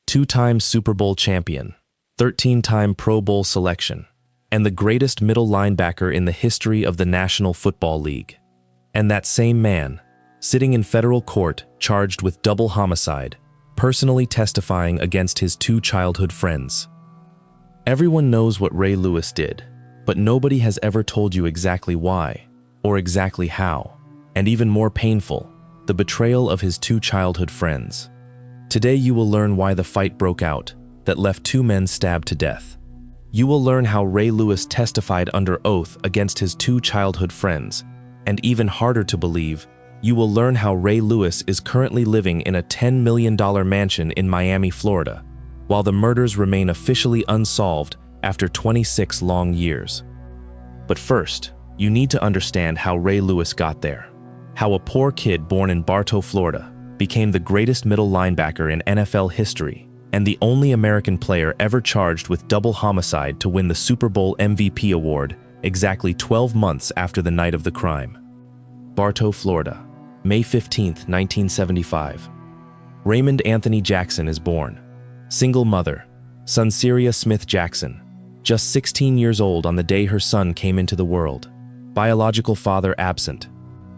two-time Super Bowl champion, 13-time Pro Bowl selection, and the greatest middle linebacker in the history of the National Football League. And that same man, sitting in federal court charged with double homicide, personally testifying against his two childhood friends. Everyone knows what Ray Lewis did, but nobody has ever told you exactly why, or exactly how, and even more painful, the betrayal of his two childhood friends. Today you will learn why the fight broke out that left two men stabbed to death. You will learn how Ray Lewis testified under oath against his two childhood friends, and even harder to believe, you will learn how Ray Lewis is currently living in a $10 million mansion in Miami, Florida, while the murders remain officially unsolved after 26 long years. But first, you need to understand how Ray Lewis got there. How a poor kid born in Bartow, Florida, became the greatest middle linebacker in NFL history and the only American player ever charged with double homicide to win the Super Bowl MVP award exactly 12 months after the night of the crime. Bartow, Florida, May 15, 1975. Raymond Anthony Jackson is born. Single mother, Sunseria Smith Jackson, just 16 years old on the day her son came into the world. Biological father absent.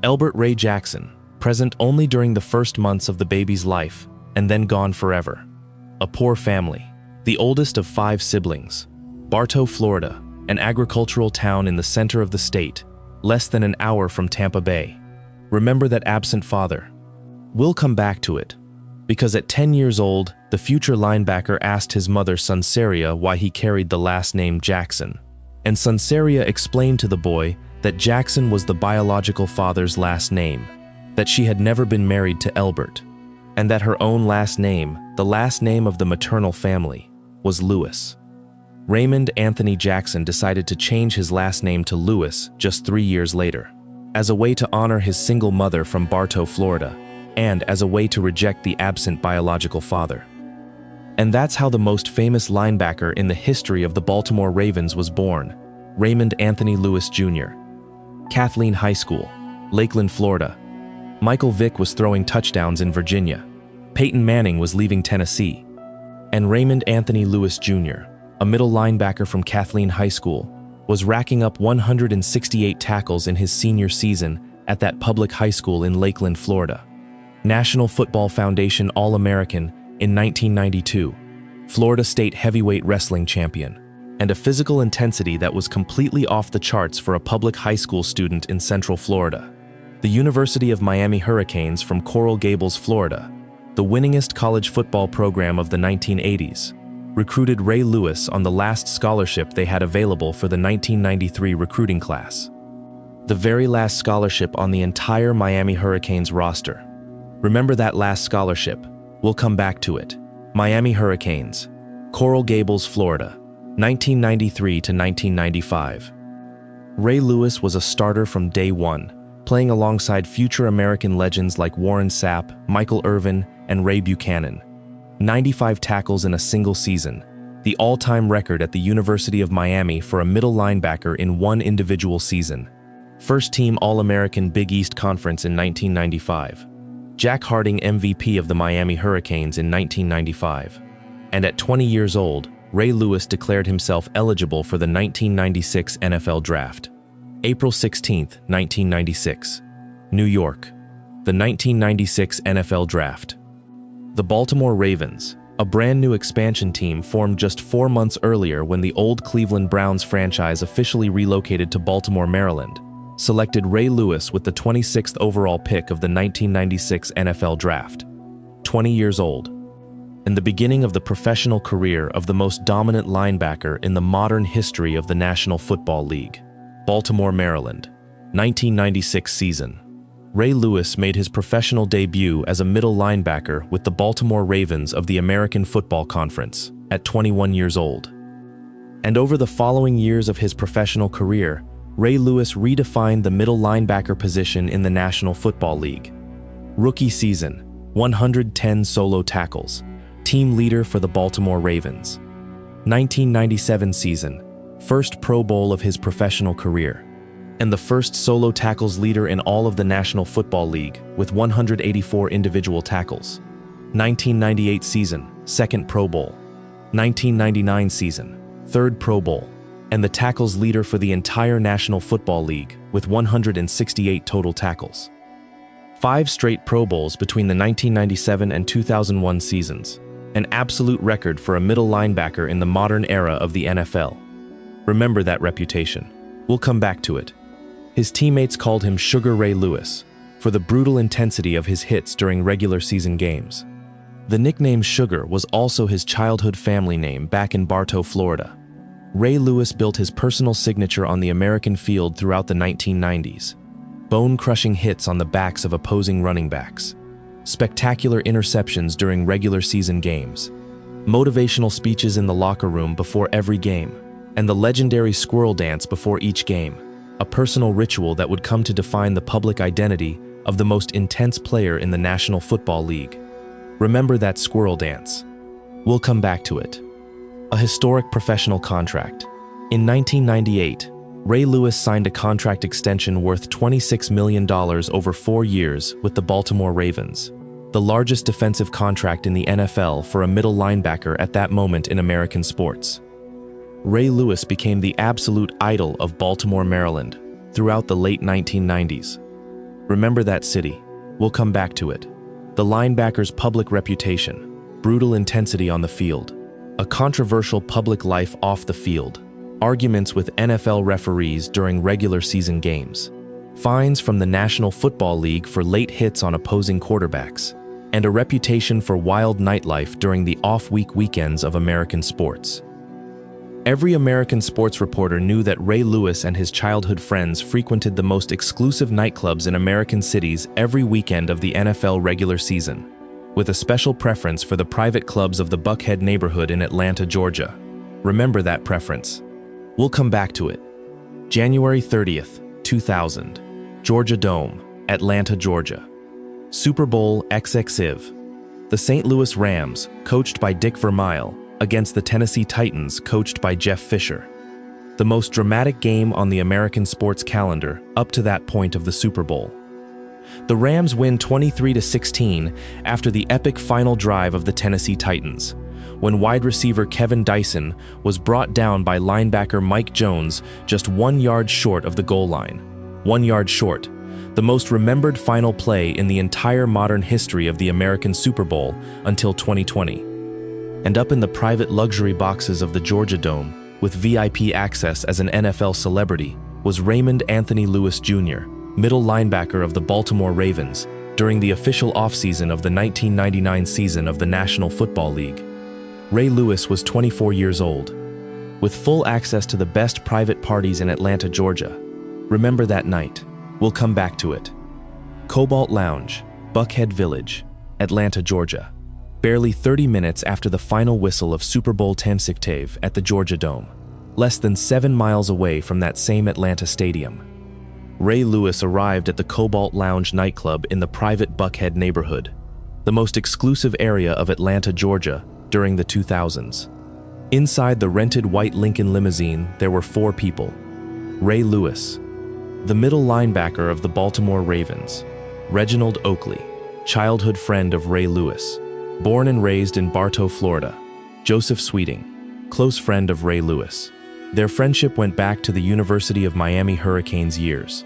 Elbert Ray Jackson, present only during the first months of the baby's life, and then gone forever. A poor family, the oldest of 5 siblings. Bartow, Florida, an agricultural town in the center of the state, less than an hour from Tampa Bay. Remember that absent father. We'll come back to it, because at 10 years old, the future linebacker asked his mother Sunseria why he carried the last name Jackson, and Sunseria explained to the boy that Jackson was the biological father's last name, that she had never been married to Elbert, and that her own last name, the last name of the maternal family, was Lewis. Raymond Anthony Jackson decided to change his last name to Lewis just 3 years later, as a way to honor his single mother from Bartow, Florida, and as a way to reject the absent biological father. And that's how the most famous linebacker in the history of the Baltimore Ravens was born, Raymond Anthony Lewis Jr. Kathleen High School, Lakeland, Florida. Michael Vick was throwing touchdowns in Virginia. Peyton Manning was leaving Tennessee. And Raymond Anthony Lewis Jr., a middle linebacker from Kathleen High School, was racking up 168 tackles in his senior season at that public high school in Lakeland, Florida. National Football Foundation All-American in 1992, Florida State heavyweight wrestling champion, and a physical intensity that was completely off the charts for a public high school student in Central Florida. The University of Miami Hurricanes from Coral Gables, Florida, the winningest college football program of the 1980s, recruited Ray Lewis on the last scholarship they had available for the 1993 recruiting class. The very last scholarship on the entire Miami Hurricanes roster. Remember that last scholarship? We'll come back to it. Miami Hurricanes, Coral Gables, Florida, 1993 to 1995. Ray Lewis was a starter from day one, playing alongside future American legends like Warren Sapp, Michael Irvin, and Ray Buchanan. 95 tackles in a single season, the all-time record at the University of Miami for a middle linebacker in one individual season. First-team All-American Big East Conference in 1995. Jack Harding MVP of the Miami Hurricanes in 1995. And at 20 years old, Ray Lewis declared himself eligible for the 1996 NFL Draft. April 16, 1996. New York. The 1996 NFL Draft. The Baltimore Ravens, a brand new expansion team formed just 4 months earlier when the old Cleveland Browns franchise officially relocated to Baltimore, Maryland, selected Ray Lewis with the 26th overall pick of the 1996 NFL Draft. 20 years old. And the beginning of the professional career of the most dominant linebacker in the modern history of the National Football League. Baltimore, Maryland, 1996 season. Ray Lewis made his professional debut as a middle linebacker with the Baltimore Ravens of the American Football Conference at 21 years old. And over the following years of his professional career, Ray Lewis redefined the middle linebacker position in the National Football League. Rookie season, 110 solo tackles, team leader for the Baltimore Ravens. 1997 season, first Pro Bowl of his professional career, and the first solo tackles leader in all of the National Football League with 184 individual tackles. 1998 season, second Pro Bowl. 1999 season, third Pro Bowl, and the tackles leader for the entire National Football League with 168 total tackles. 5 straight Pro Bowls between the 1997 and 2001 seasons, an absolute record for a middle linebacker in the modern era of the NFL. Remember that reputation. We'll come back to it. His teammates called him Sugar Ray Lewis for the brutal intensity of his hits during regular season games. The nickname Sugar was also his childhood family name back in Bartow, Florida. Ray Lewis built his personal signature on the American field throughout the 1990s. Bone-crushing hits on the backs of opposing running backs, spectacular interceptions during regular season games, motivational speeches in the locker room before every game, and the legendary squirrel dance before each game, a personal ritual that would come to define the public identity of the most intense player in the National Football League. Remember that squirrel dance. We'll come back to it. A historic professional contract. In 1998, Ray Lewis signed a contract extension worth $26 million over 4 years with the Baltimore Ravens, the largest defensive contract in the NFL for a middle linebacker at that moment in American sports. Ray Lewis became the absolute idol of Baltimore, Maryland, throughout the late 1990s. Remember that city. We'll come back to it. The linebacker's public reputation, brutal intensity on the field, a controversial public life off the field, arguments with NFL referees during regular season games, fines from the National Football League for late hits on opposing quarterbacks, and a reputation for wild nightlife during the off-week weekends of American sports. Every American sports reporter knew that Ray Lewis and his childhood friends frequented the most exclusive nightclubs in American cities every weekend of the NFL regular season, with a special preference for the private clubs of the Buckhead neighborhood in Atlanta, Georgia. Remember that preference. We'll come back to it. January 30th, 2000, Georgia Dome, Atlanta, Georgia. Super Bowl XXXIV. The St. Louis Rams, coached by Dick Vermeil, against the Tennessee Titans, coached by Jeff Fisher. The most dramatic game on the American sports calendar up to that point of the Super Bowl. The Rams win 23-16 after the epic final drive of the Tennessee Titans, when wide receiver Kevin Dyson was brought down by linebacker Mike Jones just 1 yard short of the goal line. 1 yard short, the most remembered final play in the entire modern history of the American Super Bowl until 2020. And up in the private luxury boxes of the Georgia Dome, with VIP access as an NFL celebrity, was Raymond Anthony Lewis Jr., middle linebacker of the Baltimore Ravens, during the official offseason of the 1999 season of the National Football League. Ray Lewis was 24 years old, with full access to the best private parties in Atlanta, Georgia. Remember that night. We'll come back to it. Cobalt Lounge, Buckhead Village, Atlanta, Georgia. Barely 30 minutes after the final whistle of Super Bowl XXXIV at the Georgia Dome, less than 7 miles away from that same Atlanta stadium. Ray Lewis arrived at the Cobalt Lounge nightclub in the private Buckhead neighborhood, the most exclusive area of Atlanta, Georgia, during the 2000s. Inside the rented white Lincoln limousine, there were 4 people. Ray Lewis, the middle linebacker of the Baltimore Ravens, Reginald Oakley, childhood friend of Ray Lewis, born and raised in Bartow, Florida, Joseph Sweeting, close friend of Ray Lewis. Their friendship went back to the University of Miami Hurricanes years.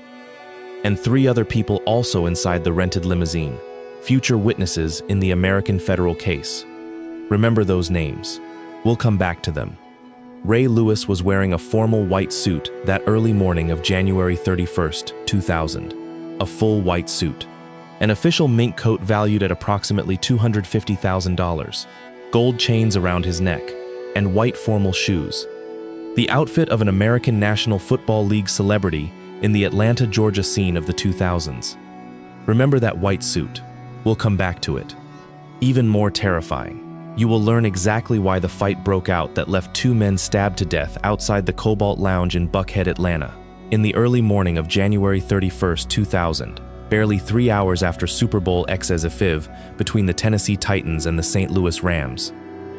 And 3 other people also inside the rented limousine, future witnesses in the American federal case. Remember those names. We'll come back to them. Ray Lewis was wearing a formal white suit that early morning of January 31st, 2000. A full white suit. An official mink coat valued at approximately $250,000, gold chains around his neck, and white formal shoes. The outfit of an American National Football League celebrity in the Atlanta, Georgia scene of the 2000s. Remember that white suit. We'll come back to it. Even more terrifying, you will learn exactly why the fight broke out that left 2 men stabbed to death outside the Cobalt Lounge in Buckhead, Atlanta, in the early morning of January 31st, 2000. Barely 3 hours after Super Bowl XXXIV between the Tennessee Titans and the St. Louis Rams.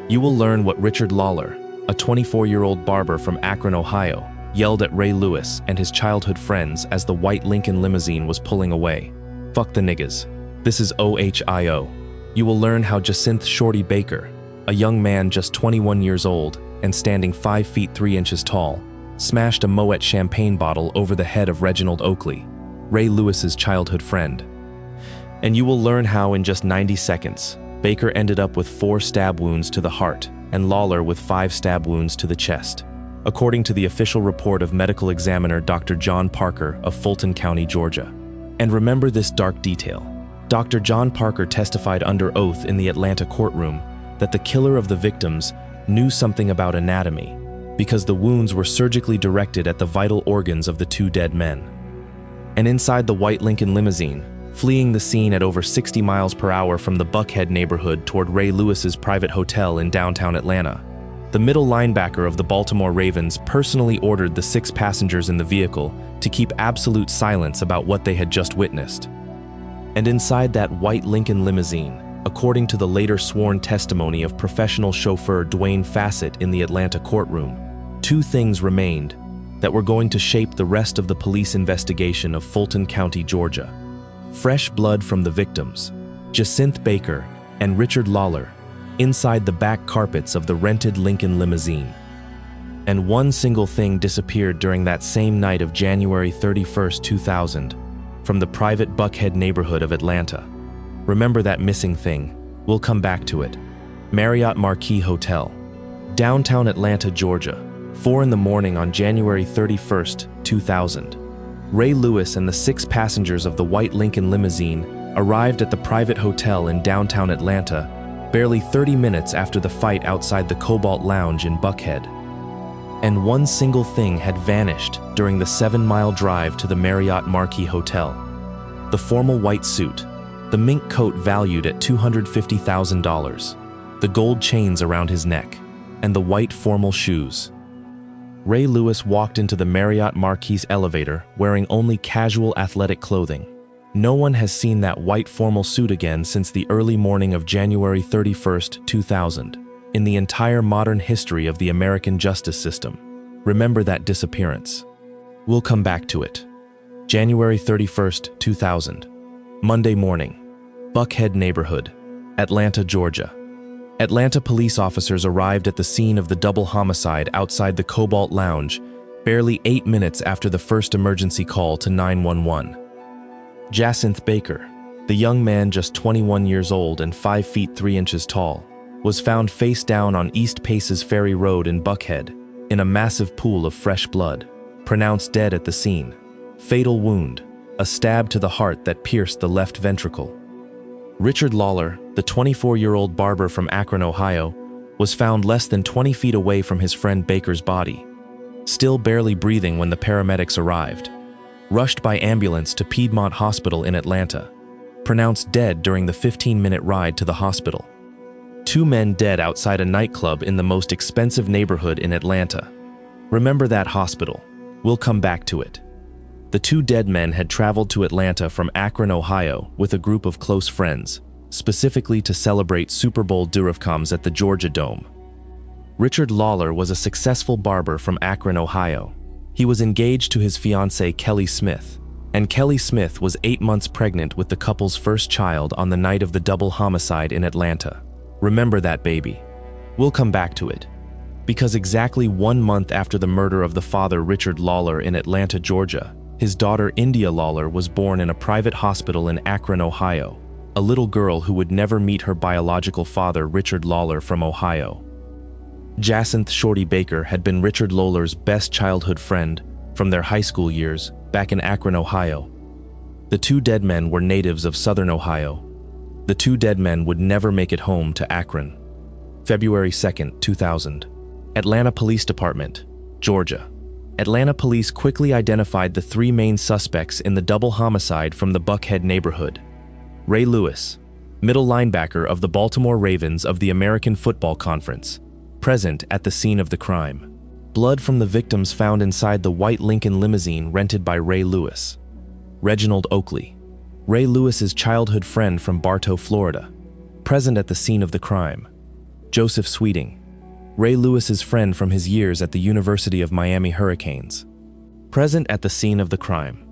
You will learn what Richard Lollar, a 24-year-old barber from Akron, Ohio, yelled at Ray Lewis and his childhood friends as the white Lincoln limousine was pulling away. "Fuck the niggas. This is OHIO. You will learn how Jacinth "Shorty" Baker, a young man just 21 years old and standing 5 feet 3 inches tall, smashed a Moet champagne bottle over the head of Reginald Oakley, Ray Lewis's childhood friend. And you will learn how in just 90 seconds, Baker ended up with 4 stab wounds to the heart and Lollar with 5 stab wounds to the chest, according to the official report of medical examiner Dr. John Parker of Fulton County, Georgia. And remember this dark detail. Dr. John Parker testified under oath in the Atlanta courtroom that the killer of the victims knew something about anatomy because the wounds were surgically directed at the vital organs of the 2 dead men. And inside the white Lincoln limousine, fleeing the scene at over 60 miles per hour from the Buckhead neighborhood toward Ray Lewis's private hotel in downtown Atlanta, the middle linebacker of the Baltimore Ravens personally ordered the 6 passengers in the vehicle to keep absolute silence about what they had just witnessed. And inside that white Lincoln limousine, according to the later sworn testimony of professional chauffeur Dwayne Fassett in the Atlanta courtroom, 2 things remained that were going to shape the rest of the police investigation of Fulton County, Georgia. Fresh blood from the victims, Jacinth Baker and Richard Lollar, inside the back carpets of the rented Lincoln limousine. And one single thing disappeared during that same night of January 31st, 2000, from the private Buckhead neighborhood of Atlanta. Remember that missing thing? We'll come back to it. Marriott Marquis Hotel, downtown Atlanta, Georgia, 4 in the morning on January 31st, 2000. Ray Lewis and the 6 passengers of the white Lincoln limousine arrived at the private hotel in downtown Atlanta barely 30 minutes after the fight outside the Cobalt Lounge in Buckhead. And one single thing had vanished during the 7-mile drive to the Marriott Marquis Hotel. The formal white suit, the mink coat valued at $250,000, the gold chains around his neck, and the white formal shoes. Ray Lewis walked into the Marriott Marquis elevator wearing only casual athletic clothing. No one has seen that white formal suit again since the early morning of January 31st, 2000, in the entire modern history of the American justice system. Remember that disappearance. We'll come back to it. January 31st, 2000. Monday morning. Buckhead neighborhood, Atlanta, Georgia. Atlanta police officers arrived at the scene of the double homicide outside the Cobalt Lounge barely 8 minutes after the first emergency call to 911. Jacinth Baker, the young man just 21 years old and 5 feet 3 inches tall, was found face down on East Paces Ferry Road in Buckhead in a massive pool of fresh blood, pronounced dead at the scene. Fatal wound, a stab to the heart that pierced the left ventricle. Richard Lollar, the 24-year-old barber from Akron, Ohio, was found less than 20 feet away from his friend Baker's body, still barely breathing when the paramedics arrived. Rushed by ambulance to Piedmont Hospital in Atlanta, pronounced dead during the 15-minute ride to the hospital. 2 men dead outside a nightclub in the most expensive neighborhood in Atlanta. Remember that hospital. We'll come back to it. The 2 dead men had traveled to Atlanta from Akron, Ohio, with a group of close friends, specifically to celebrate Super Bowl XXXIV at the Georgia Dome. Richard Lollar was a successful barber from Akron, Ohio. He was engaged to his fiancée Kelly Smith, and Kelly Smith was 8 months pregnant with the couple's first child on the night of the double homicide in Atlanta. Remember that baby. We'll come back to it. Because exactly 1 month after the murder of the father Richard Lollar in Atlanta, Georgia, his daughter India Lollar was born in a private hospital in Akron, Ohio, a little girl who would never meet her biological father Richard Lollar from Ohio. Jacinth "Shorty" Baker had been Richard Lollar's best childhood friend from their high school years back in Akron, Ohio. The 2 dead men were natives of southern Ohio. The 2 dead men would never make it home to Akron. February 2nd, 2000. Atlanta Police Department, Georgia. Atlanta police quickly identified the 3 main suspects in the double homicide from the Buckhead neighborhood. Ray Lewis, middle linebacker of the Baltimore Ravens of the American Football Conference, present at the scene of the crime. Blood from the victims found inside the white Lincoln limousine rented by Ray Lewis. Reginald Oakley, Ray Lewis's childhood friend from Bartow, Florida, present at the scene of the crime. Joseph Sweeting, Ray Lewis's friend from his years at the University of Miami Hurricanes, present at the scene of the crime.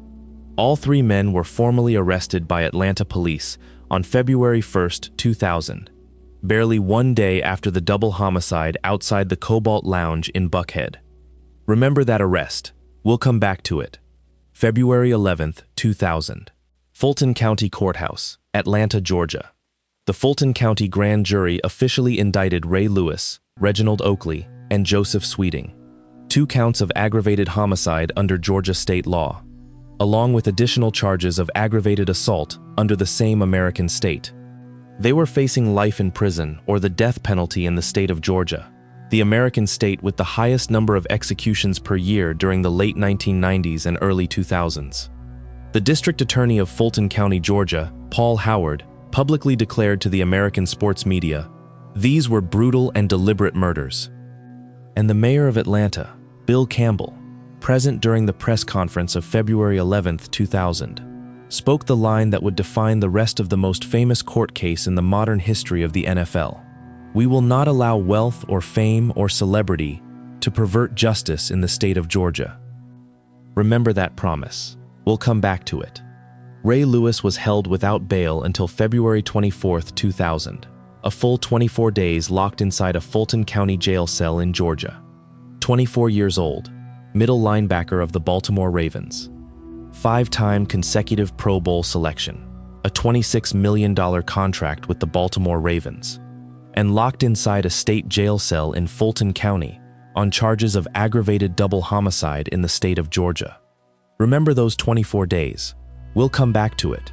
All 3 men were formally arrested by Atlanta police on February 1st, 2000, barely one day after the double homicide outside the Cobalt Lounge in Buckhead. Remember that arrest. We'll come back to it. February 11th, 2000. Fulton County Courthouse, Atlanta, Georgia. The Fulton County Grand Jury officially indicted Ray Lewis, Reginald Oakley, and Joseph Sweeting. 2 counts of aggravated homicide under Georgia state law, along with additional charges of aggravated assault under the same American state. They were facing life in prison or the death penalty in the state of Georgia, the American state with the highest number of executions per year during the late 1990s and early 2000s. The district attorney of Fulton County, Georgia, Paul Howard, publicly declared to the American sports media, these were brutal and deliberate murders. And the mayor of Atlanta, Bill Campbell, present during the press conference of February 11, 2000, spoke the line that would define the rest of the most famous court case in the modern history of the NFL. We will not allow wealth or fame or celebrity to pervert justice in the state of Georgia. Remember that promise. We'll come back to it. Ray Lewis was held without bail until February 24, 2000, a full 24 days locked inside a Fulton County jail cell in Georgia. 24 years old, middle linebacker of the Baltimore Ravens. 5-time consecutive Pro Bowl selection, a $26 million contract with the Baltimore Ravens, and locked inside a state jail cell in Fulton County on charges of aggravated double homicide in the state of Georgia. Remember those 24 days. We'll come back to it.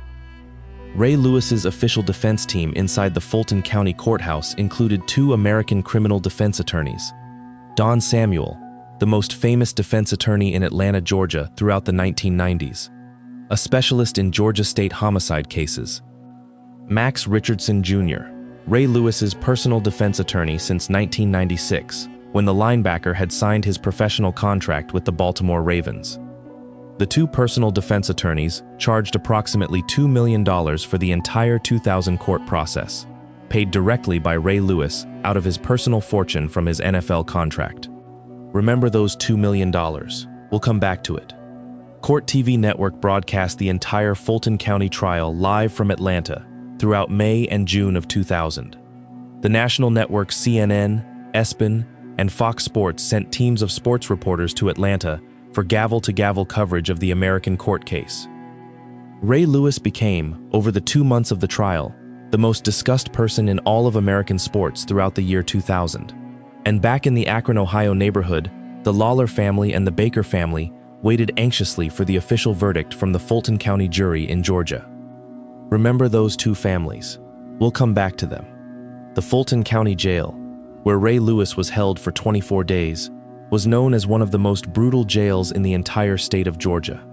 Ray Lewis's official defense team inside the Fulton County Courthouse included 2 American criminal defense attorneys. Don Samuel, the most famous defense attorney in Atlanta, Georgia throughout the 1990s, a specialist in Georgia state homicide cases. Max Richardson Jr., Ray Lewis's personal defense attorney since 1996, when the linebacker had signed his professional contract with the Baltimore Ravens. The 2 personal defense attorneys charged approximately $2 million for the entire 2000 court process, paid directly by Ray Lewis out of his personal fortune from his NFL contract. Remember those $2 million. We'll come back to it. Court TV Network broadcast the entire Fulton County trial live from Atlanta throughout May and June of 2000. The national networks CNN, ESPN, and Fox Sports sent teams of sports reporters to Atlanta for gavel-to-gavel coverage of the American court case. Ray Lewis became, over the 2 months of the trial, the most discussed person in all of American sports throughout the year 2000. And back in the Akron, Ohio neighborhood, the Lollar family and the Baker family waited anxiously for the official verdict from the Fulton County jury in Georgia. Remember those 2 families. We'll come back to them. The Fulton County Jail, where Ray Lewis was held for 24 days, was known as one of the most brutal jails in the entire state of Georgia.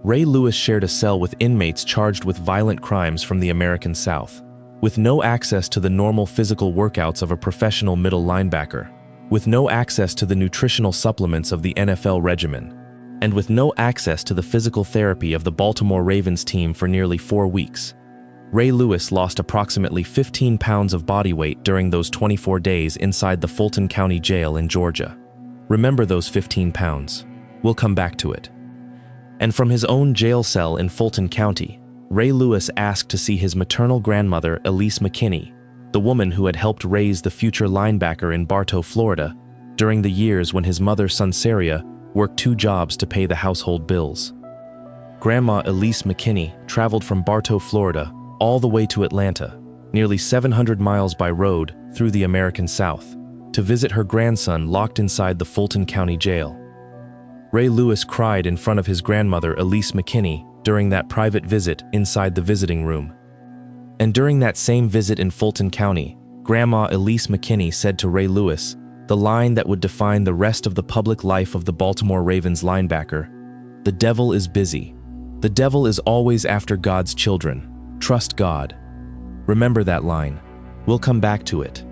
Ray Lewis shared a cell with inmates charged with violent crimes from the American South, with no access to the normal physical workouts of a professional middle linebacker, with no access to the nutritional supplements of the NFL regimen, and with no access to the physical therapy of the Baltimore Ravens team for nearly 4 weeks. Ray Lewis lost approximately 15 pounds of body weight during those 24 days inside the Fulton County Jail in Georgia. Remember those 15 pounds. We'll come back to it. And from his own jail cell in Fulton County, Ray Lewis asked to see his maternal grandmother, Elise McKinney, the woman who had helped raise the future linebacker in Bartow, Florida, during the years when his mother, Sunsaria, worked 2 jobs to pay the household bills. Grandma Elise McKinney traveled from Bartow, Florida, all the way to Atlanta, nearly 700 miles by road through the American South, to visit her grandson locked inside the Fulton County Jail. Ray Lewis cried in front of his grandmother, Elise McKinney, during that private visit inside the visiting room. And during that same visit in Fulton County, Grandma Elise McKinney said to Ray Lewis the line that would define the rest of the public life of the Baltimore Ravens linebacker: "The devil is busy. The devil is always after God's children. Trust God." Remember that line. We'll come back to it.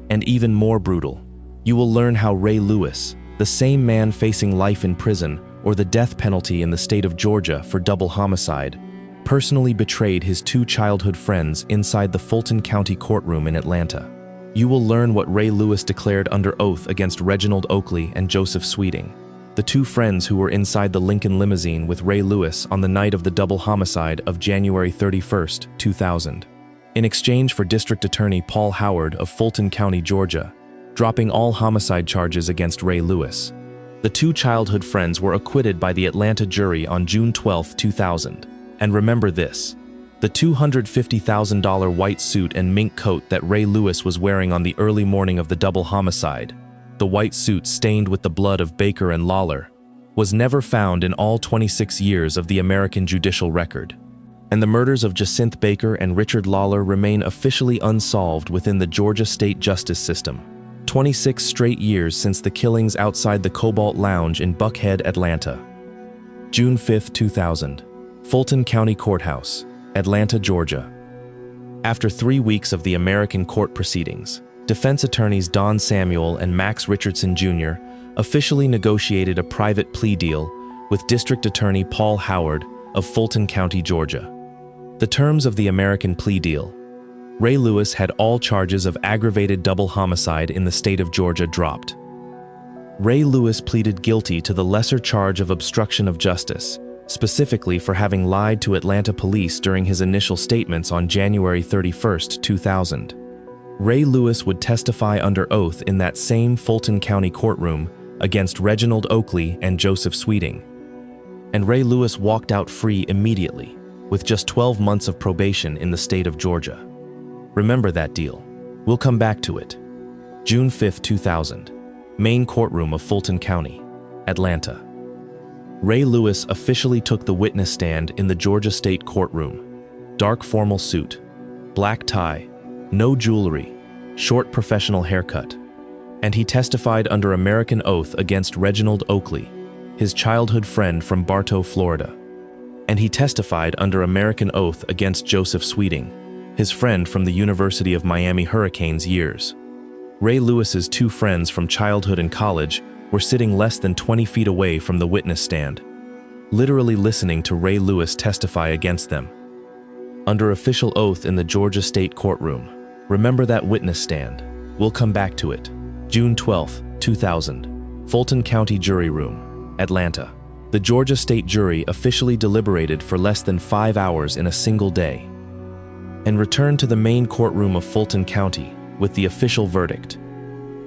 And even more brutal, you will learn how Ray Lewis, the same man facing life in prison or the death penalty in the state of Georgia for double homicide, personally betrayed his 2 childhood friends inside the Fulton County courtroom in Atlanta. You will learn what Ray Lewis declared under oath against Reginald Oakley and Joseph Sweeting, the 2 friends who were inside the Lincoln limousine with Ray Lewis on the night of the double homicide of January 31, 2000. in exchange for District Attorney Paul Howard of Fulton County, Georgia, dropping all homicide charges against Ray Lewis. The two childhood friends were acquitted by the Atlanta jury on June 12, 2000. And remember this: the $250,000 white suit and mink coat that Ray Lewis was wearing on the early morning of the double homicide, the white suit stained with the blood of Baker and Lollar, was never found in all 26 years of the American judicial record. And the murders of Jacinthe Baker and Richard Lollar remain officially unsolved within the Georgia state justice system. 26 straight years since the killings outside the Cobalt Lounge in Buckhead, Atlanta. June 5, 2000. Fulton County Courthouse, Atlanta, Georgia. After 3 weeks of the American court proceedings, defense attorneys Don Samuel and Max Richardson Jr. officially negotiated a private plea deal with District Attorney Paul Howard of Fulton County, Georgia. The terms of the American plea deal: Ray Lewis had all charges of aggravated double homicide in the state of Georgia dropped. Ray Lewis pleaded guilty to the lesser charge of obstruction of justice, specifically for having lied to Atlanta police during his initial statements on January 31, 2000. Ray Lewis would testify under oath in that same Fulton County courtroom against Reginald Oakley and Joseph Sweeting. And Ray Lewis walked out free immediately, with just 12 months of probation in the state of Georgia. Remember that deal. We'll come back to it. June 5, 2000. Main courtroom of Fulton County, Atlanta. Ray Lewis officially took the witness stand in the Georgia State courtroom. Dark formal suit, black tie, no jewelry, short professional haircut. And he testified under American oath against Reginald Oakley, his childhood friend from Bartow, Florida. And he testified under American oath against Joseph Sweeting, his friend from the University of Miami Hurricanes years. Ray Lewis's two friends from childhood and college were sitting less than 20 feet away from the witness stand, literally listening to Ray Lewis testify against them. Under official oath in the Georgia State courtroom. Remember that witness stand. We'll come back to it. June 12, 2000. Fulton County Jury Room, Atlanta. The Georgia State jury officially deliberated for less than 5 hours in a single day, and returned to the main courtroom of Fulton County with the official verdict.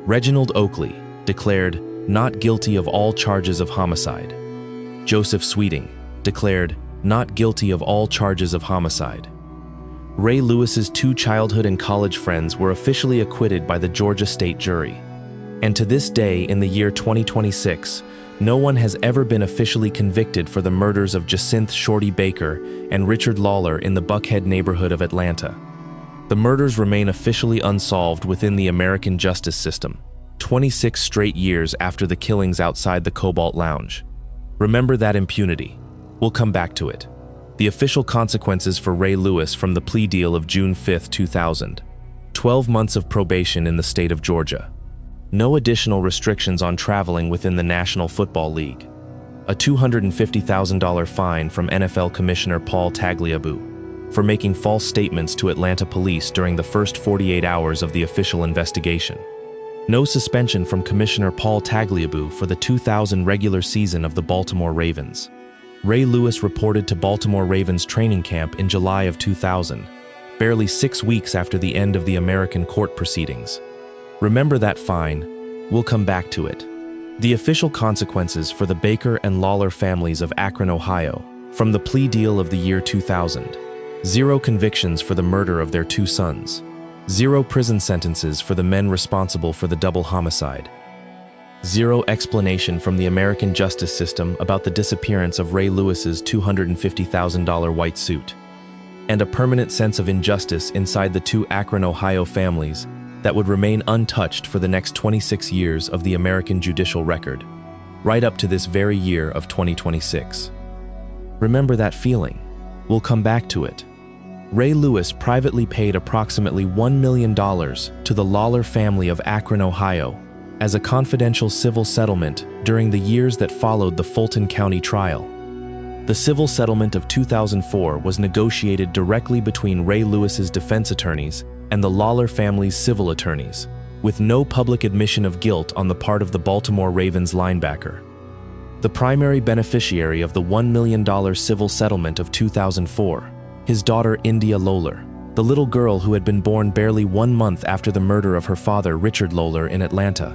Reginald Oakley declared not guilty of all charges of homicide. Joseph Sweeting declared not guilty of all charges of homicide. Ray Lewis's two childhood and college friends were officially acquitted by the Georgia State jury. And to this day, in the year 2026, no one has ever been officially convicted for the murders of Jacinthe "Shorty" Baker and Richard Lollar in the Buckhead neighborhood of Atlanta. The murders remain officially unsolved within the American justice system, 26 straight years after the killings outside the Cobalt Lounge. Remember that impunity. We'll come back to it. The official consequences for Ray Lewis from the plea deal of June 5, 2000. 12 months of probation in the state of Georgia. No additional restrictions on traveling within the National Football League. A $250,000 fine from NFL Commissioner Paul Tagliabue for making false statements to Atlanta police during the first 48 hours of the official investigation. No suspension from Commissioner Paul Tagliabue for the 2000 regular season of the Baltimore Ravens. Ray Lewis reported to Baltimore Ravens training camp in July of 2000, barely 6 weeks after the end of the American court proceedings. Remember that fine. We'll come back to it. The official consequences for the Baker and Lollar families of Akron, Ohio, from the plea deal of the year 2000. 0 convictions for the murder of their 2 sons. 0 prison sentences for the men responsible for the double homicide. 0 explanation from the American justice system about the disappearance of Ray Lewis's $250,000 white suit. And a permanent sense of injustice inside the 2 Akron, Ohio families that would remain untouched for the next 26 years of the American judicial record, right up to this very year of 2026. Remember that feeling. We'll come back to it. Ray Lewis privately paid approximately $1 million to the Lollar family of Akron, Ohio, as a confidential civil settlement during the years that followed the Fulton County trial. The civil settlement of 2004 was negotiated directly between Ray Lewis's defense attorneys and the Lollar family's civil attorneys, with no public admission of guilt on the part of the Baltimore Ravens linebacker. The primary beneficiary of the $1 million civil settlement of 2004, his daughter India Lollar, the little girl who had been born barely 1 month after the murder of her father, Richard Lollar, in Atlanta.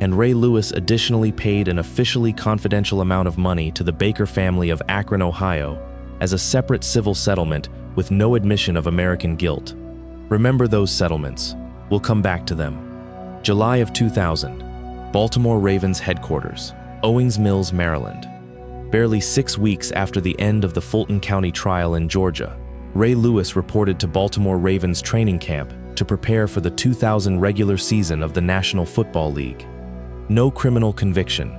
And Ray Lewis additionally paid an officially confidential amount of money to the Baker family of Akron, Ohio, as a separate civil settlement with no admission of American guilt. Remember those settlements. We'll come back to them. July of 2000, Baltimore Ravens headquarters, Owings Mills, Maryland. Barely 6 weeks after the end of the Fulton County trial in Georgia, Ray Lewis reported to Baltimore Ravens training camp to prepare for the 2000 regular season of the National Football League. No criminal conviction,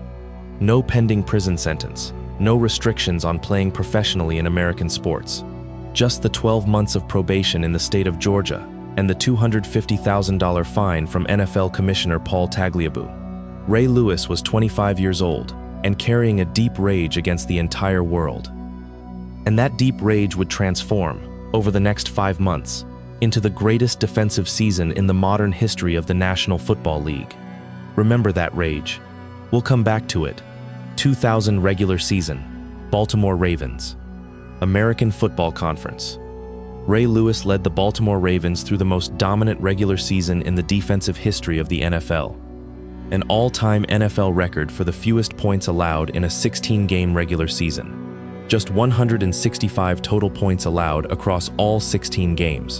no pending prison sentence, no restrictions on playing professionally in American sports. Just the 12 months of probation in the state of Georgia and the $250,000 fine from NFL Commissioner Paul Tagliabue. Ray Lewis was 25 years old and carrying a deep rage against the entire world. And that deep rage would transform, over the next 5 months, into the greatest defensive season in the modern history of the National Football League. Remember that rage. We'll come back to it. 2000 regular season, Baltimore Ravens. American Football Conference. Ray Lewis led the Baltimore Ravens through the most dominant regular season in the defensive history of the NFL. An all-time NFL record for the fewest points allowed in a 16-game regular season. Just 165 total points allowed across all 16 games.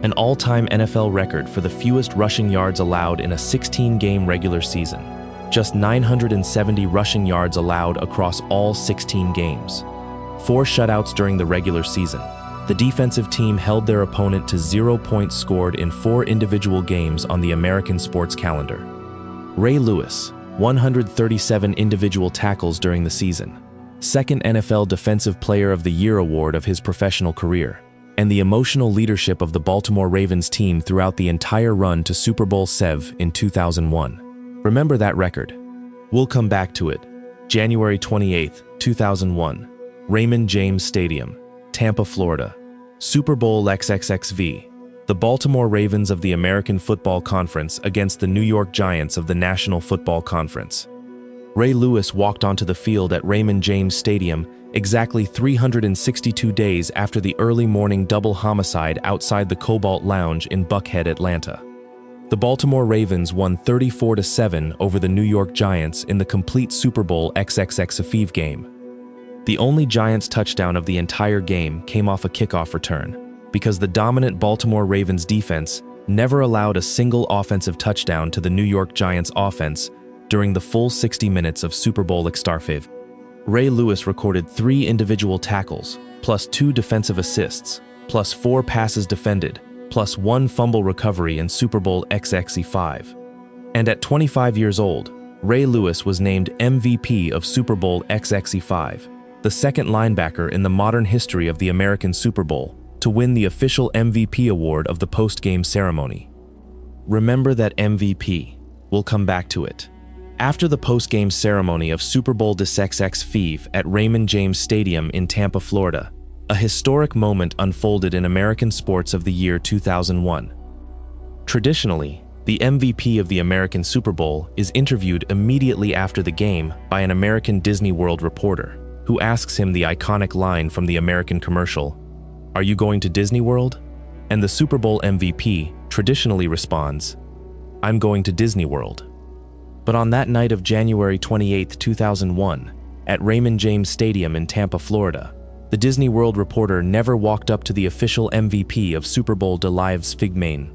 An all-time NFL record for the fewest rushing yards allowed in a 16-game regular season. Just 970 rushing yards allowed across all 16 games. 4 shutouts during the regular season. The defensive team held their opponent to 0 points scored in 4 individual games on the American sports calendar. Ray Lewis, 137 individual tackles during the season. Second NFL Defensive Player of the Year award of his professional career, and the emotional leadership of the Baltimore Ravens team throughout the entire run to Super Bowl XXXIV in 2001. Remember that record. We'll come back to it. January 28, 2001, Raymond James Stadium, Tampa, Florida. Super Bowl XXXIV. The Baltimore Ravens of the American Football Conference against the New York Giants of the National Football Conference. Ray Lewis walked onto the field at Raymond James Stadium exactly 362 days after the early morning double homicide outside the Cobalt Lounge in Buckhead, Atlanta. The Baltimore Ravens won 34-7 over the New York Giants in the complete Super Bowl XXXIV game. The only Giants touchdown of the entire game came off a kickoff return, because the dominant Baltimore Ravens defense never allowed a single offensive touchdown to the New York Giants offense during the full 60 minutes of Super Bowl XXXIV. Ray Lewis recorded 3 individual tackles, plus 2 defensive assists, plus 4 passes defended, plus 1 fumble recovery in Super Bowl XXXIV. And at 25 years old, Ray Lewis was named MVP of Super Bowl XXXIV, the second linebacker in the modern history of the American Super Bowl to win the official MVP award of the post-game ceremony. Remember that MVP. We'll come back to it. After the post-game ceremony of Super Bowl XXXIV at Raymond James Stadium in Tampa, Florida, a historic moment unfolded in American sports of the year 2001. Traditionally, the MVP of the American Super Bowl is interviewed immediately after the game by an American Disney World reporter, who asks him the iconic line from the American commercial, "Are you going to Disney World?" And the Super Bowl MVP traditionally responds, "I'm going to Disney World." But on that night of January 28, 2001, at Raymond James Stadium in Tampa, Florida, the Disney World reporter never walked up to the official MVP of Super Bowl XXXIV.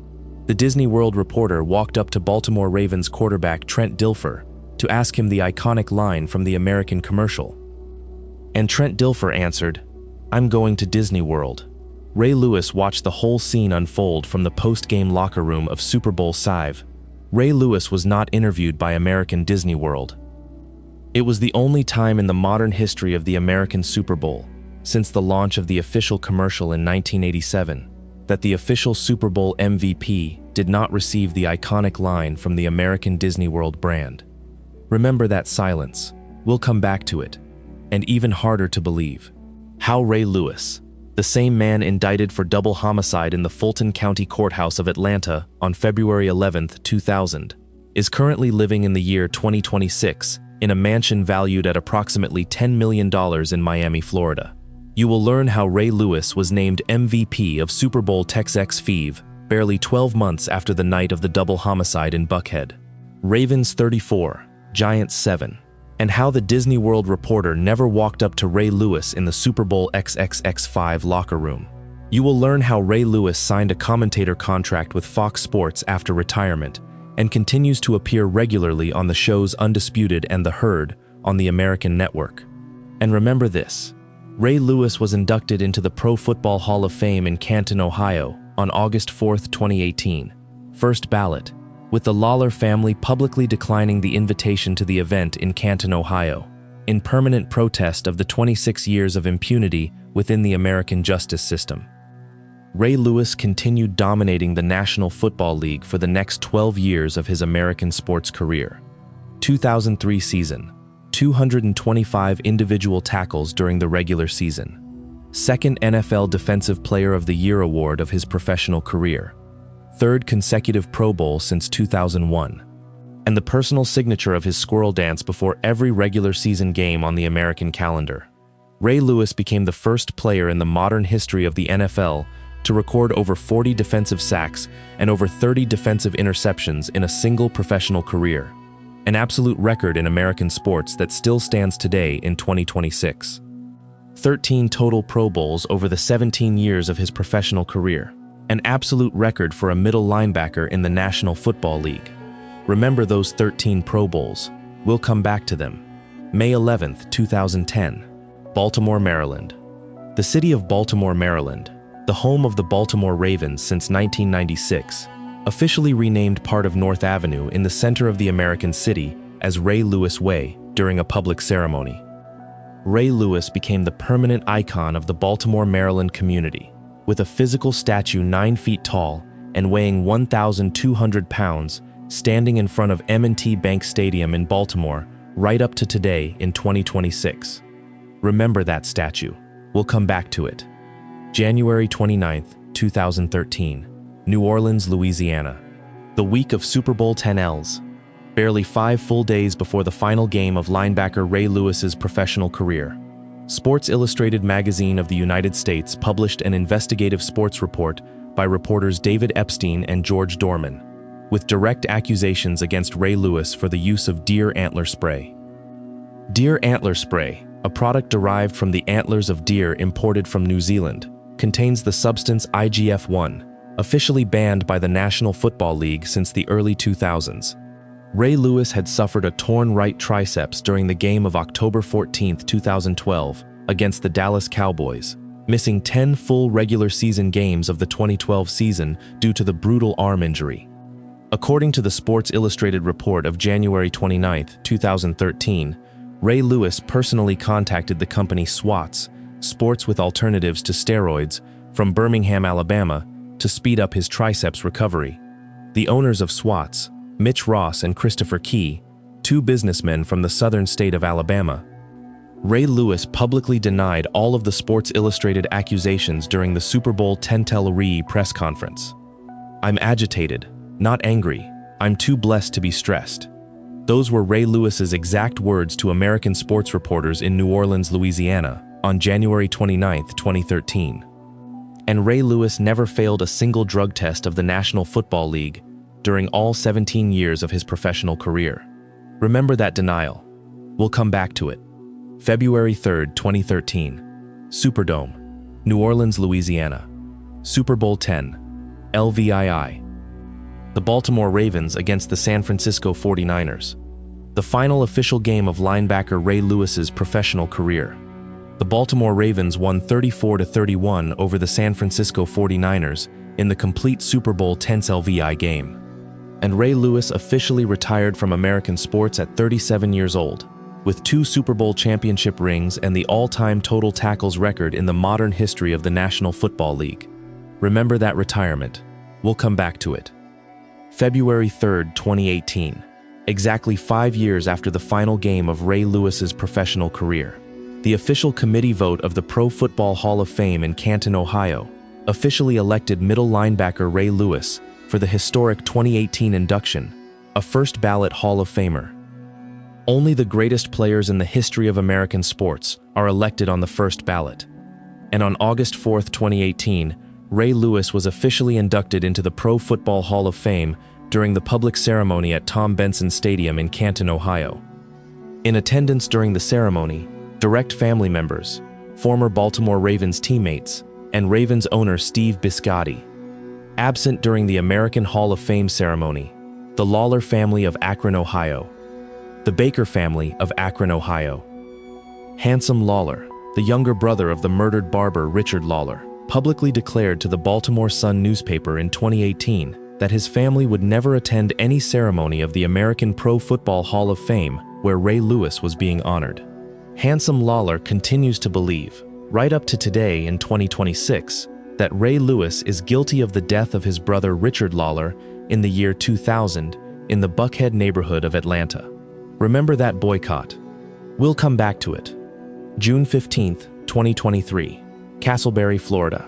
The Disney World reporter walked up to Baltimore Ravens quarterback Trent Dilfer to ask him the iconic line from the American commercial. And Trent Dilfer answered, "I'm going to Disney World." Ray Lewis watched the whole scene unfold from the post-game locker room of Super Bowl XXXIV. Ray Lewis was not interviewed by American Disney World. It was the only time in the modern history of the American Super Bowl, since the launch of the official commercial in 1987, that the official Super Bowl MVP did not receive the iconic line from the American Disney World brand. Remember that silence. We'll come back to it. And even harder to believe, how Ray Lewis, the same man indicted for double homicide in the Fulton County Courthouse of Atlanta on February 11, 2000, is currently living in the year 2026 in a mansion valued at approximately $10 million in Miami, Florida. You will learn how Ray Lewis was named MVP of Super Bowl XXXIV barely 12 months after the night of the double homicide in Buckhead. Ravens 34, Giants 7, and how the Disney World reporter never walked up to Ray Lewis in the Super Bowl XXXV locker room. You will learn how Ray Lewis signed a commentator contract with Fox Sports after retirement and continues to appear regularly on the shows Undisputed and The Herd on the American network. And remember this, Ray Lewis was inducted into the Pro Football Hall of Fame in Canton, Ohio on August 4, 2018, first ballot, with the Lollar family publicly declining the invitation to the event in Canton, Ohio, in permanent protest of the 26 years of impunity within the American justice system. Ray Lewis continued dominating the National Football League for the next 12 years of his American sports career. 2003 season, 225 individual tackles during the regular season. Second NFL Defensive Player of the Year award of his professional career. Third consecutive Pro Bowl since 2001. And the personal signature of his squirrel dance before every regular season game on the American calendar. Ray Lewis became the first player in the modern history of the NFL to record over 40 defensive sacks and over 30 defensive interceptions in a single professional career, an absolute record in American sports that still stands today in 2026. 13 total Pro Bowls over the 17 years of his professional career, an absolute record for a middle linebacker in the National Football League. Remember those 13 Pro Bowls. We'll come back to them. May 11, 2010, Baltimore, Maryland. The city of Baltimore, Maryland, the home of the Baltimore Ravens since 1996, officially renamed part of North Avenue in the center of the American city as Ray Lewis Way during a public ceremony. Ray Lewis became the permanent icon of the Baltimore, Maryland community, with a physical statue 9 feet tall and weighing 1,200 pounds, standing in front of M&T Bank Stadium in Baltimore right up to today in 2026. Remember that statue. We'll come back to it. January 29, 2013, New Orleans, Louisiana. The week of Super Bowl XXXIV. Barely 5 full days before the final game of linebacker Ray Lewis's professional career. Sports Illustrated magazine of the United States published an investigative sports report by reporters David Epstein and George Dorman, with direct accusations against Ray Lewis for the use of deer antler spray. Deer antler spray, a product derived from the antlers of deer imported from New Zealand, contains the substance IGF-1, officially banned by the National Football League since the early 2000s. Ray Lewis had suffered a torn right triceps during the game of October 14, 2012, against the Dallas Cowboys, missing 10 full regular season games of the 2012 season due to the brutal arm injury. According to the Sports Illustrated report of January 29, 2013, Ray Lewis personally contacted the company SWATs, Sports with Alternatives to Steroids, from Birmingham, Alabama, to speed up his triceps recovery. The owners of SWATs, Mitch Ross and Christopher Key, 2 businessmen from the southern state of Alabama. Ray Lewis publicly denied all of the Sports Illustrated accusations during the Super Bowl XXXIV press conference. "I'm agitated, not angry. I'm too blessed to be stressed." Those were Ray Lewis's exact words to American sports reporters in New Orleans, Louisiana, on January 29, 2013. And Ray Lewis never failed a single drug test of the National Football League during all 17 years of his professional career. Remember that denial. We'll come back to it. February 3, 2013, Superdome, New Orleans, Louisiana. Super Bowl X, LVII. The Baltimore Ravens against the San Francisco 49ers. The final official game of linebacker Ray Lewis's professional career. The Baltimore Ravens won 34-31 over the San Francisco 49ers in the complete Super Bowl X LVI game. And Ray Lewis officially retired from American sports at 37 years old, with 2 Super Bowl championship rings and the all-time total tackles record in the modern history of the National Football League. Remember that retirement. We'll come back to it. February 3, 2018, exactly 5 years after the final game of Ray Lewis's professional career. The official committee vote of the Pro Football Hall of Fame in Canton, Ohio, officially elected middle linebacker Ray Lewis for the historic 2018 induction, a first-ballot Hall of Famer. Only the greatest players in the history of American sports are elected on the first ballot. and on August 4, 2018, Ray Lewis was officially inducted into the Pro Football Hall of Fame during the public ceremony at Tom Benson Stadium in Canton, Ohio. In attendance during the ceremony, direct family members, former Baltimore Ravens teammates, and Ravens owner Steve Biscotti. Absent during the American Hall of Fame ceremony, the Lollar family of Akron, Ohio, the Baker family of Akron, Ohio. Handsome Lollar, the younger brother of the murdered barber Richard Lollar, publicly declared to the Baltimore Sun newspaper in 2018 that his family would never attend any ceremony of the American Pro Football Hall of Fame where Ray Lewis was being honored. Handsome Lollar continues to believe, right up to today in 2026, that Ray Lewis is guilty of the death of his brother Richard Lollar in the year 2000 in the Buckhead neighborhood of Atlanta. Remember that boycott. We'll come back to it. June 15, 2023, Castleberry, Florida.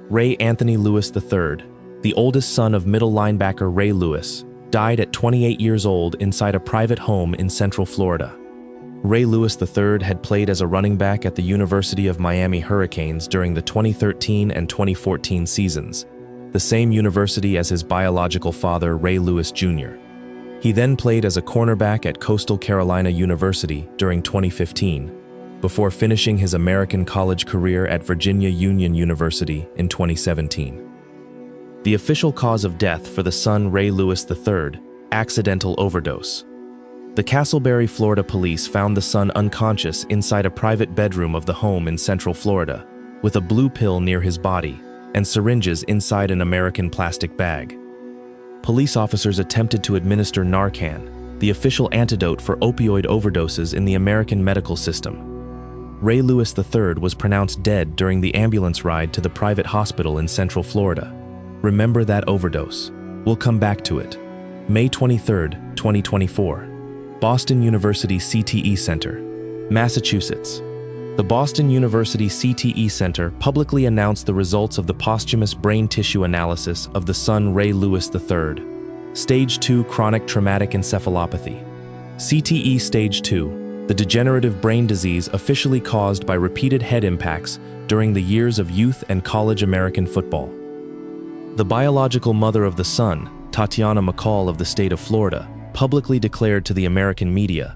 Ray Anthony Lewis III, the oldest son of middle linebacker Ray Lewis, died at 28 years old inside a private home in Central Florida. Ray Lewis III had played as a running back at the University of Miami Hurricanes during the 2013 and 2014 seasons, the same university as his biological father, Ray Lewis Jr. He then played as a cornerback at Coastal Carolina University during 2015, before finishing his American college career at Virginia Union University in 2017. The official cause of death for the son Ray Lewis III, accidental overdose. The Castleberry, Florida police found the son unconscious inside a private bedroom of the home in Central Florida, with a blue pill near his body and syringes inside an American plastic bag. Police officers attempted to administer Narcan, the official antidote for opioid overdoses in the American medical system. Ray Lewis III was pronounced dead during the ambulance ride to the private hospital in Central Florida. Remember that overdose. We'll come back to it. May 23, 2024. Boston University CTE Center, Massachusetts. The Boston University CTE Center publicly announced the results of the posthumous brain tissue analysis of the son Ray Lewis III. Stage 2 chronic traumatic encephalopathy. CTE Stage 2, the degenerative brain disease officially caused by repeated head impacts during the years of youth and college American football. The biological mother of the son, Tatiana McCall of the state of Florida, publicly declared to the American media,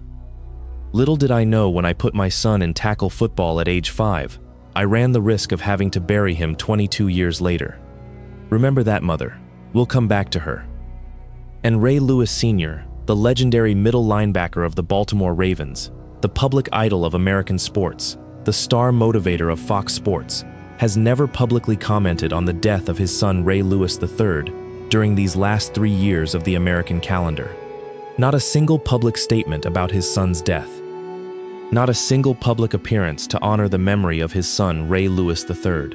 "Little did I know when I put my son in tackle football at age 5, I ran the risk of having to bury him 22 years later." Remember that mother. We'll come back to her. And Ray Lewis Sr., the legendary middle linebacker of the Baltimore Ravens, the public idol of American sports, the star motivator of Fox Sports, has never publicly commented on the death of his son Ray Lewis III during these last 3 years of the American calendar. Not a single public statement about his son's death. Not a single public appearance to honor the memory of his son Ray Lewis III.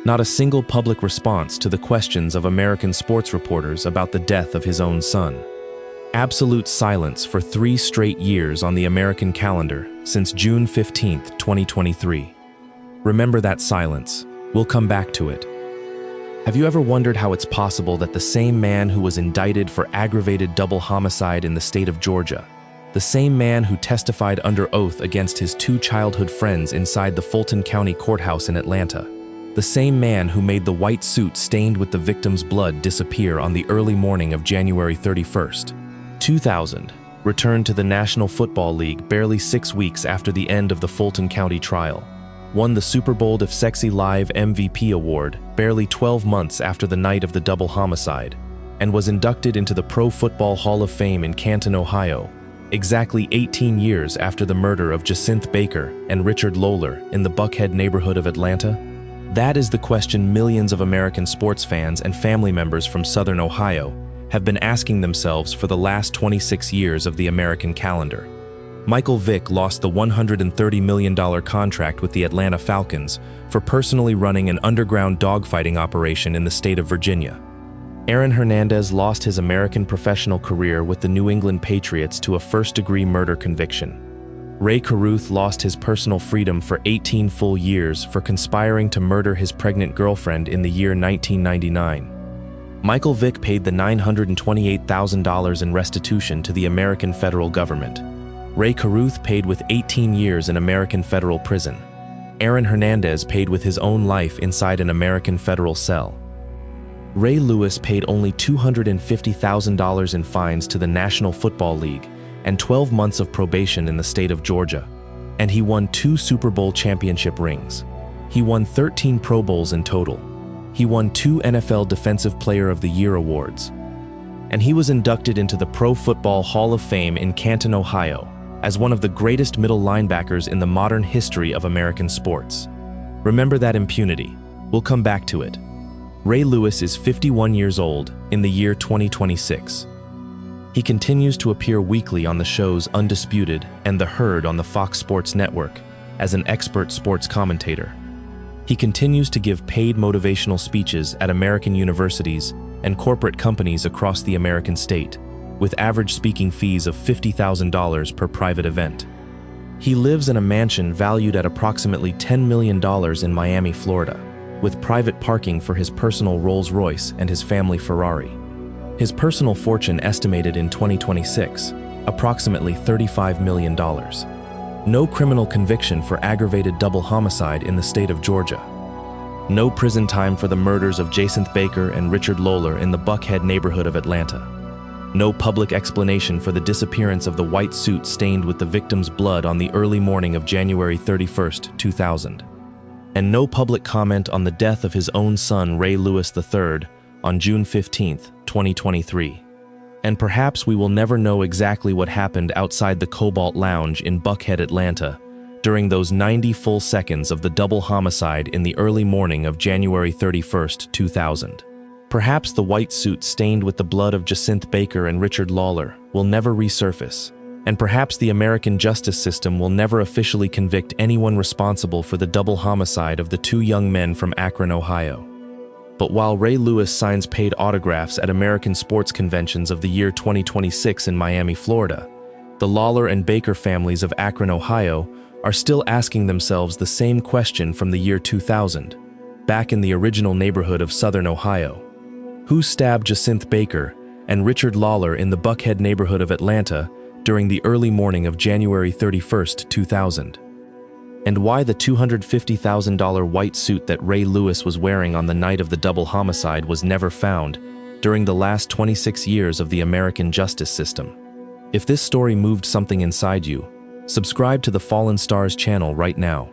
Not a single public response to the questions of American sports reporters about the death of his own son. Absolute silence for 3 straight years on the American calendar since June 15, 2023. Remember that silence. We'll come back to it. Have you ever wondered how it's possible that the same man who was indicted for aggravated double homicide in the state of Georgia, the same man who testified under oath against his 2 childhood friends inside the Fulton County courthouse in Atlanta, the same man who made the white suit stained with the victim's blood disappear on the early morning of January 31, 2000, returned to the National Football League barely 6 weeks after the end of the Fulton County trial, won the Super Bowl XXXIV MVP award barely 12 months after the night of the double homicide, and was inducted into the Pro Football Hall of Fame in Canton, Ohio, exactly 18 years after the murder of Jacinth Baker and Richard Lollar in the Buckhead neighborhood of Atlanta? That is the question millions of American sports fans and family members from Southern Ohio have been asking themselves for the last 26 years of the American calendar. Michael Vick lost the $130 million contract with the Atlanta Falcons for personally running an underground dogfighting operation in the state of Virginia. Aaron Hernandez lost his American professional career with the New England Patriots to a first-degree murder conviction. Ray Caruth lost his personal freedom for 18 full years for conspiring to murder his pregnant girlfriend in the year 1999. Michael Vick paid the $928,000 in restitution to the American federal government. Ray Caruth paid with 18 years in American federal prison. Aaron Hernandez paid with his own life inside an American federal cell. Ray Lewis paid only $250,000 in fines to the National Football League and 12 months of probation in the state of Georgia. And he won 2 Super Bowl championship rings. He won 13 Pro Bowls in total. He won 2 NFL Defensive Player of the Year awards. And he was inducted into the Pro Football Hall of Fame in Canton, Ohio, as one of the greatest middle linebackers in the modern history of American sports. Remember that impunity. We'll come back to it. Ray Lewis is 51 years old in the year 2026. He continues to appear weekly on the shows Undisputed and The Herd on the Fox Sports Network as an expert sports commentator. He continues to give paid motivational speeches at American universities and corporate companies across the American state, with average speaking fees of $50,000 per private event. He lives in a mansion valued at approximately $10 million in Miami, Florida, with private parking for his personal Rolls-Royce and his family Ferrari. His personal fortune estimated in 2026, approximately $35 million. No criminal conviction for aggravated double homicide in the state of Georgia. No prison time for the murders of Jacinth Baker and Richard Lollar in the Buckhead neighborhood of Atlanta. No public explanation for the disappearance of the white suit stained with the victim's blood on the early morning of January 31, 2000. And no public comment on the death of his own son, Ray Lewis III, on June 15, 2023. And perhaps we will never know exactly what happened outside the Cobalt Lounge in Buckhead, Atlanta, during those 90 full seconds of the double homicide in the early morning of January 31, 2000. Perhaps the white suit stained with the blood of Jacinth Baker and Richard Lollar will never resurface, and perhaps the American justice system will never officially convict anyone responsible for the double homicide of the 2 young men from Akron, Ohio. But while Ray Lewis signs paid autographs at American sports conventions of the year 2026 in Miami, Florida, the Lollar and Baker families of Akron, Ohio, are still asking themselves the same question from the year 2000, back in the original neighborhood of Southern Ohio. Who stabbed Jacinth Baker and Richard Lollar in the Buckhead neighborhood of Atlanta during the early morning of January 31, 2000? And why the $250,000 white suit that Ray Lewis was wearing on the night of the double homicide was never found during the last 26 years of the American justice system. If this story moved something inside you, subscribe to the Fallen Stars channel right now.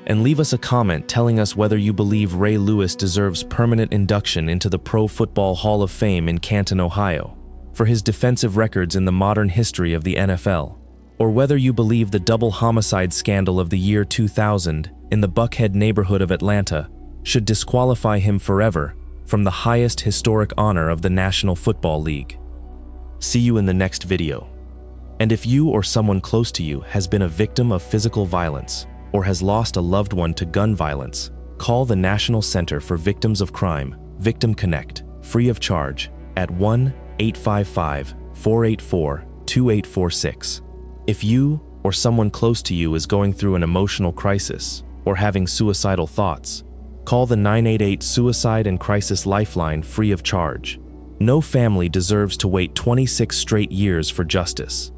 And leave us a comment telling us whether you believe Ray Lewis deserves permanent induction into the Pro Football Hall of Fame in Canton, Ohio, for his defensive records in the modern history of the NFL. Or whether you believe the double homicide scandal of the year 2000 in the Buckhead neighborhood of Atlanta should disqualify him forever from the highest historic honor of the National Football League. See you in the next video. And if you or someone close to you has been a victim of physical violence or has lost a loved one to gun violence, call the National Center for Victims of Crime, Victim Connect, free of charge at 1-855-484-2846. If you or someone close to you is going through an emotional crisis or having suicidal thoughts, call the 988 Suicide and Crisis Lifeline free of charge. No family deserves to wait 26 straight years for justice.